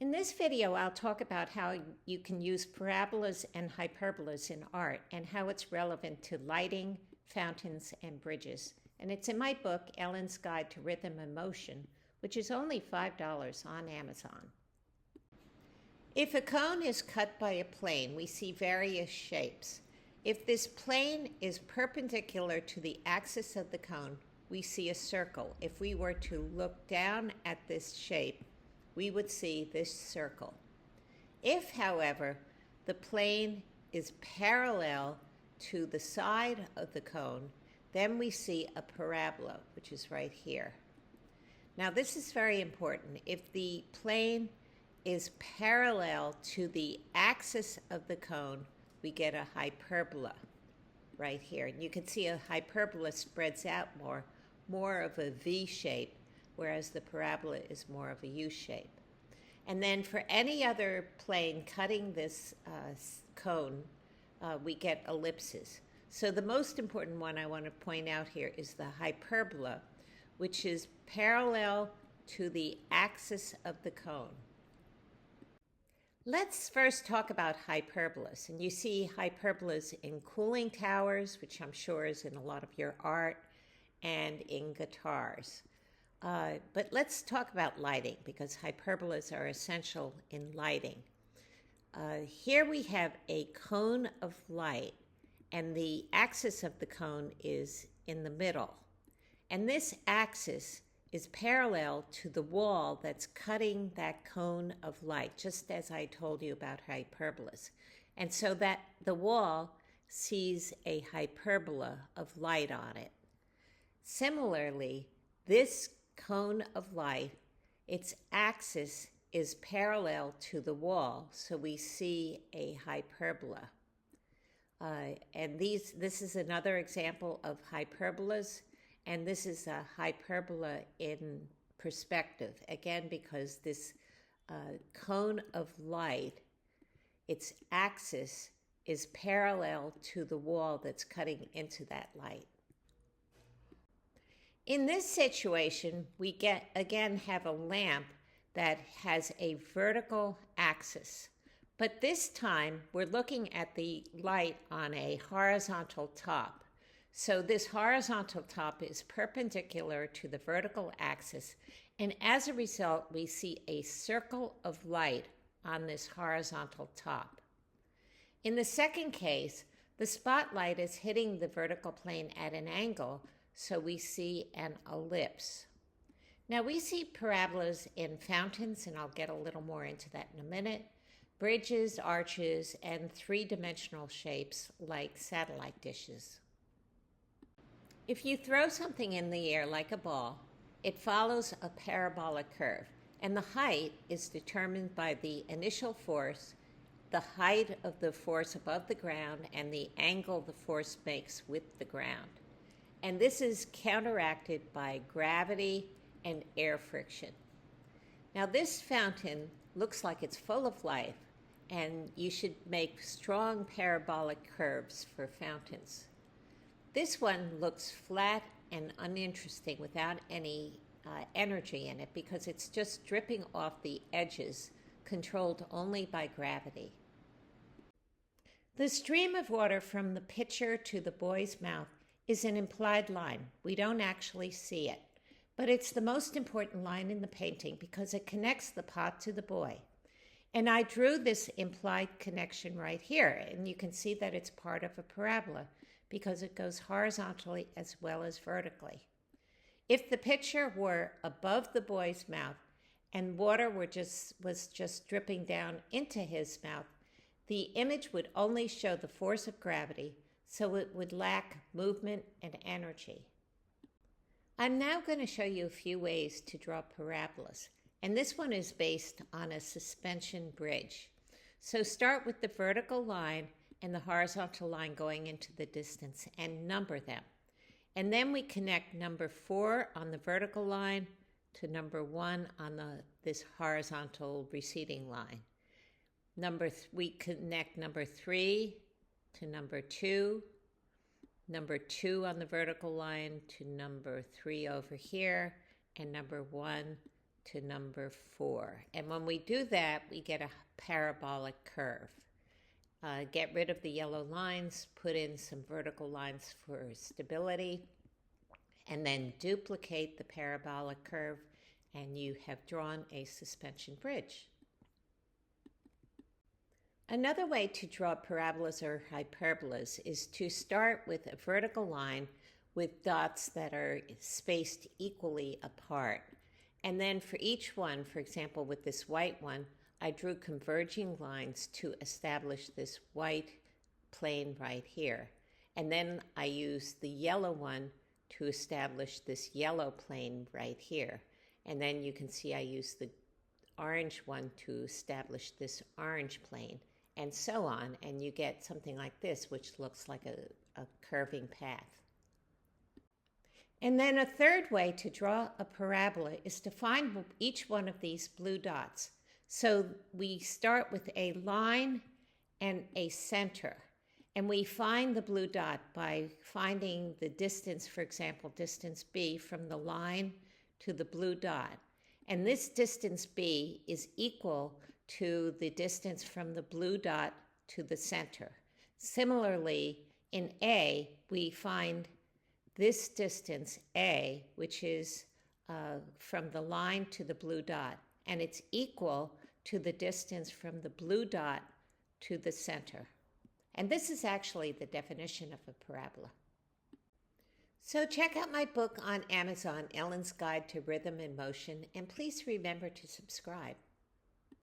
In this video, I'll talk about how you can use parabolas and hyperbolas in art and how it's relevant to lighting, fountains, and bridges. And it's in my book, Ellen's Guide to Rhythm and Motion, which is only $5 on Amazon. If a cone is cut by a plane, we see various shapes. If this plane is perpendicular to the axis of the cone, we see a circle. If we were to look down at this shape, we would see this circle. If, however, the plane is parallel to the side of the cone, then we see a parabola, which is right here. Now, this is very important. If the plane is parallel to the axis of the cone, we get a hyperbola right here. And you can see a hyperbola spreads out more of a V shape, whereas the parabola is more of a U shape. And then for any other plane cutting this cone, we get ellipses. So the most important one I want to point out here is the hyperbola, which is parallel to the axis of the cone. Let's first talk about hyperbolas. And you see hyperbolas in cooling towers, which I'm sure is in a lot of your art, and in guitars. But let's talk about lighting, because hyperbolas are essential in lighting. Here we have a cone of light, and the axis of the cone is in the middle. And this axis is parallel to the wall that's cutting that cone of light, just as I told you about hyperbolas. And so that the wall sees a hyperbola of light on it. Similarly, this cone of light, its axis is parallel to the wall, so we see a hyperbola. And this is another example of hyperbolas, and this is a hyperbola in perspective, again, because this cone of light, its axis is parallel to the wall that's cutting into that light. In this situation, we again have a lamp that has a vertical axis. But this time, we're looking at the light on a horizontal top. So this horizontal top is perpendicular to the vertical axis. And as a result, we see a circle of light on this horizontal top. In the second case, the spotlight is hitting the vertical plane at an angle, so we see an ellipse. Now we see parabolas in fountains, and I'll get a little more into that in a minute, bridges, arches, and three-dimensional shapes like satellite dishes. If you throw something in the air like a ball, it follows a parabolic curve, and the height is determined by the initial force, the height of the force above the ground, and the angle the force makes with the ground. And this is counteracted by gravity and air friction. Now this fountain looks like it's full of life, and you should make strong parabolic curves for fountains. This one looks flat and uninteresting without any energy in it, because it's just dripping off the edges, controlled only by gravity. The stream of water from the pitcher to the boy's mouth is an implied line. We don't actually see it, but it's the most important line in the painting because it connects the pot to the boy. And I drew this implied connection right here, and you can see that it's part of a parabola because it goes horizontally as well as vertically. If the pitcher were above the boy's mouth and water was just dripping down into his mouth, the image would only show the force of gravity, so it would lack movement and energy. I'm now going to show you a few ways to draw parabolas, and this one is based on a suspension bridge. So start with the vertical line and the horizontal line going into the distance and number them. And then we connect number 4 on the vertical line to number 1 on this horizontal receding line. We connect number 3 to number 2, number 2 on the vertical line to number 3 over here, and number 1 to number 4. And when we do that, we get a parabolic curve. Get rid of the yellow lines, put in some vertical lines for stability, and then duplicate the parabolic curve, and you have drawn a suspension bridge. Another way to draw parabolas or hyperbolas is to start with a vertical line with dots that are spaced equally apart. And then for each one, for example, with this white one, I drew converging lines to establish this white plane right here. And then I used the yellow one to establish this yellow plane right here. And then you can see I used the orange one to establish this orange plane, and so on. And you get something like this, which looks like a curving path. And then a third way to draw a parabola is to find each one of these blue dots. So we start with a line and a center. And we find the blue dot by finding the distance, for example, distance B from the line to the blue dot. And this distance B is equal to the distance from the blue dot to the center. Similarly, in A, we find this distance A, which is from the line to the blue dot, and it's equal to the distance from the blue dot to the center. And this is actually the definition of a parabola. So check out my book on Amazon, Ellen's Guide to Rhythm and Motion, and please remember to subscribe.